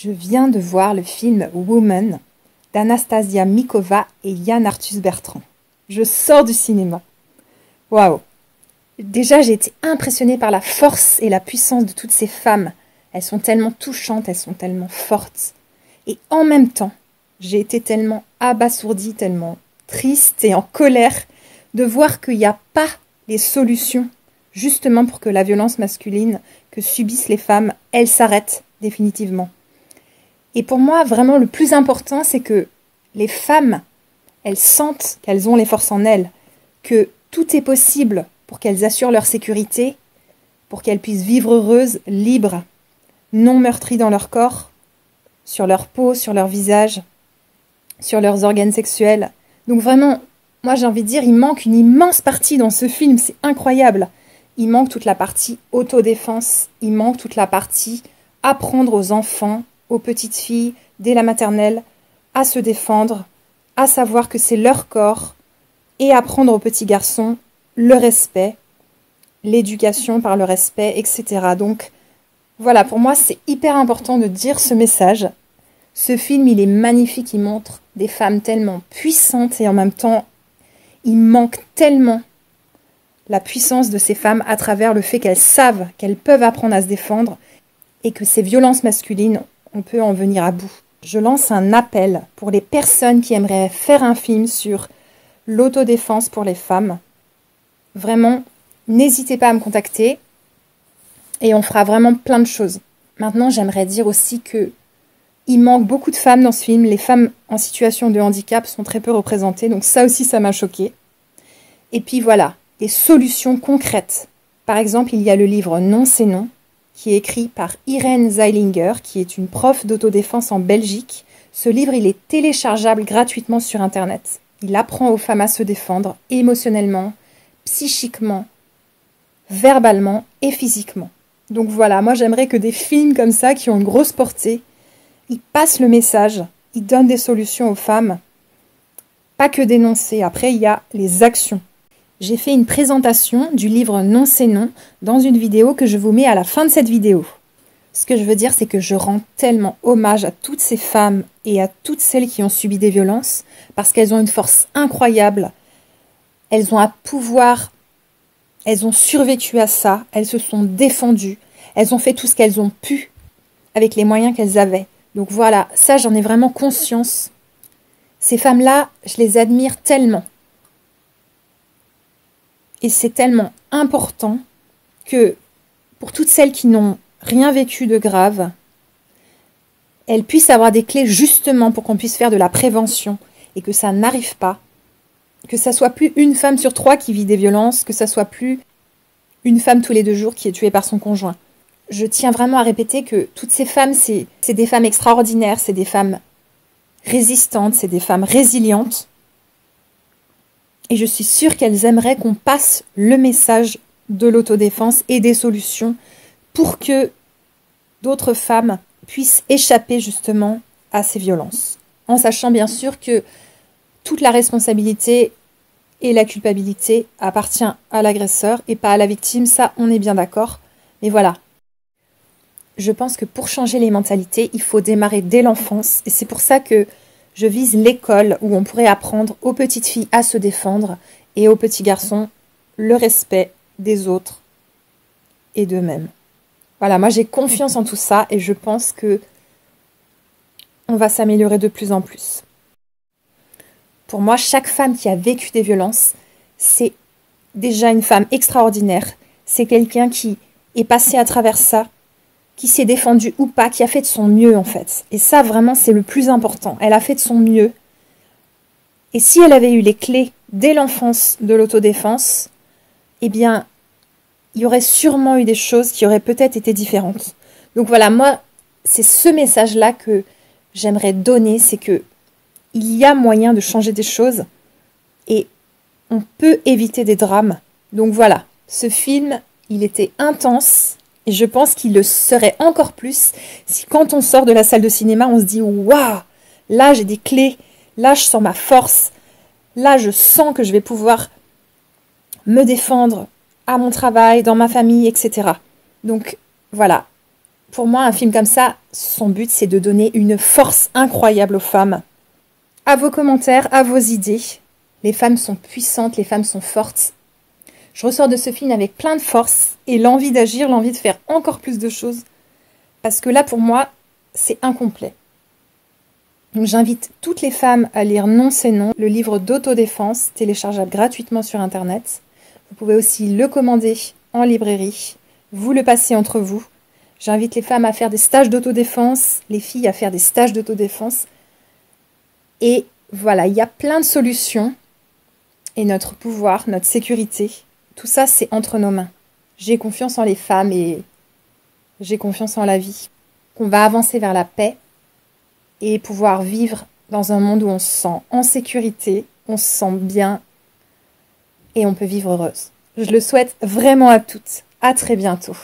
Je viens de voir le film Woman d'Anastasia Mikova et Yann Arthus-Bertrand. Je sors du cinéma. Waouh! Déjà, j'ai été impressionnée par la force et la puissance de toutes ces femmes. Elles sont tellement touchantes, elles sont tellement fortes. Et en même temps, j'ai été tellement abasourdie, tellement triste et en colère de voir qu'il n'y a pas les solutions justement pour que la violence masculine que subissent les femmes, elle s'arrête définitivement. Et pour moi, vraiment, le plus important, c'est que les femmes, elles sentent qu'elles ont les forces en elles, que tout est possible pour qu'elles assurent leur sécurité, pour qu'elles puissent vivre heureuses, libres, non meurtries dans leur corps, sur leur peau, sur leur visage, sur leurs organes sexuels. Donc vraiment, moi j'ai envie de dire, il manque une immense partie dans ce film, c'est incroyable. Il manque toute la partie autodéfense, il manque toute la partie apprendre aux enfants, aux petites filles, dès la maternelle, à se défendre, à savoir que c'est leur corps, et apprendre aux petits garçons le respect, l'éducation par le respect, etc. Donc voilà, pour moi c'est hyper important de dire ce message. Ce film, il est magnifique, il montre des femmes tellement puissantes et en même temps, il manque tellement la puissance de ces femmes à travers le fait qu'elles savent qu'elles peuvent apprendre à se défendre et que ces violences masculines, on peut en venir à bout. Je lance un appel pour les personnes qui aimeraient faire un film sur l'autodéfense pour les femmes. Vraiment, n'hésitez pas à me contacter et on fera vraiment plein de choses. Maintenant, j'aimerais dire aussi que il manque beaucoup de femmes dans ce film. Les femmes en situation de handicap sont très peu représentées, donc ça aussi, ça m'a choquée. Et puis voilà, des solutions concrètes. Par exemple, il y a le livre Non, c'est non, qui est écrit par Irène Zeilinger, qui est une prof d'autodéfense en Belgique. Ce livre, il est téléchargeable gratuitement sur Internet. Il apprend aux femmes à se défendre émotionnellement, psychiquement, verbalement et physiquement. Donc voilà, moi j'aimerais que des films comme ça, qui ont une grosse portée, ils passent le message, ils donnent des solutions aux femmes. Pas que dénoncer, après il y a les actions. J'ai fait une présentation du livre Non, c'est non dans une vidéo que je vous mets à la fin de cette vidéo. Ce que je veux dire, c'est que je rends tellement hommage à toutes ces femmes et à toutes celles qui ont subi des violences parce qu'elles ont une force incroyable. Elles ont un pouvoir, elles ont survécu à ça, elles se sont défendues, elles ont fait tout ce qu'elles ont pu avec les moyens qu'elles avaient. Donc voilà, ça j'en ai vraiment conscience. Ces femmes-là, je les admire tellement. Et c'est tellement important que pour toutes celles qui n'ont rien vécu de grave, elles puissent avoir des clés justement pour qu'on puisse faire de la prévention et que ça n'arrive pas. Que ça soit plus une femme sur 3 qui vit des violences, que ça soit plus une femme tous les 2 jours qui est tuée par son conjoint. Je tiens vraiment à répéter que toutes ces femmes, c'est des femmes extraordinaires, c'est des femmes résistantes, c'est des femmes résilientes. Et je suis sûre qu'elles aimeraient qu'on passe le message de l'autodéfense et des solutions pour que d'autres femmes puissent échapper justement à ces violences. En sachant bien sûr que toute la responsabilité et la culpabilité appartient à l'agresseur et pas à la victime, ça on est bien d'accord. Mais voilà, je pense que pour changer les mentalités, il faut démarrer dès l'enfance et c'est pour ça que je vise l'école où on pourrait apprendre aux petites filles à se défendre et aux petits garçons le respect des autres et d'eux-mêmes. Voilà, moi j'ai confiance en tout ça et je pense que on va s'améliorer de plus en plus. Pour moi, chaque femme qui a vécu des violences, c'est déjà une femme extraordinaire. C'est quelqu'un qui est passé à travers ça, qui s'est défendue ou pas, qui a fait de son mieux en fait. Et ça vraiment c'est le plus important. Elle a fait de son mieux. Et si elle avait eu les clés dès l'enfance de l'autodéfense, eh bien il y aurait sûrement eu des choses qui auraient peut-être été différentes. Donc voilà, moi c'est ce message-là que j'aimerais donner, c'est que il y a moyen de changer des choses et on peut éviter des drames. Donc voilà, ce film, il était intense. Et je pense qu'il le serait encore plus si quand on sort de la salle de cinéma, on se dit « Waouh, là j'ai des clés, là je sens ma force, là je sens que je vais pouvoir me défendre à mon travail, dans ma famille, etc. » Donc voilà, Pour moi, un film comme ça, son but, c'est de donner une force incroyable aux femmes. À vos commentaires, à vos idées. Les femmes sont puissantes, les femmes sont fortes. Je ressors de ce film avec plein de force et l'envie d'agir, l'envie de faire encore plus de choses. Parce que là, pour moi, c'est incomplet. Donc j'invite toutes les femmes à lire Non, c'est non, le livre d'autodéfense, téléchargeable gratuitement sur Internet. Vous pouvez aussi le commander en librairie, vous le passez entre vous. J'invite les femmes à faire des stages d'autodéfense, les filles à faire des stages d'autodéfense. Et voilà, il y a plein de solutions. Et notre pouvoir, notre sécurité, tout ça, c'est entre nos mains. J'ai confiance en les femmes et j'ai confiance en la vie. On va avancer vers la paix et pouvoir vivre dans un monde où on se sent en sécurité, on se sent bien et on peut vivre heureuse. Je le souhaite vraiment à toutes. À très bientôt.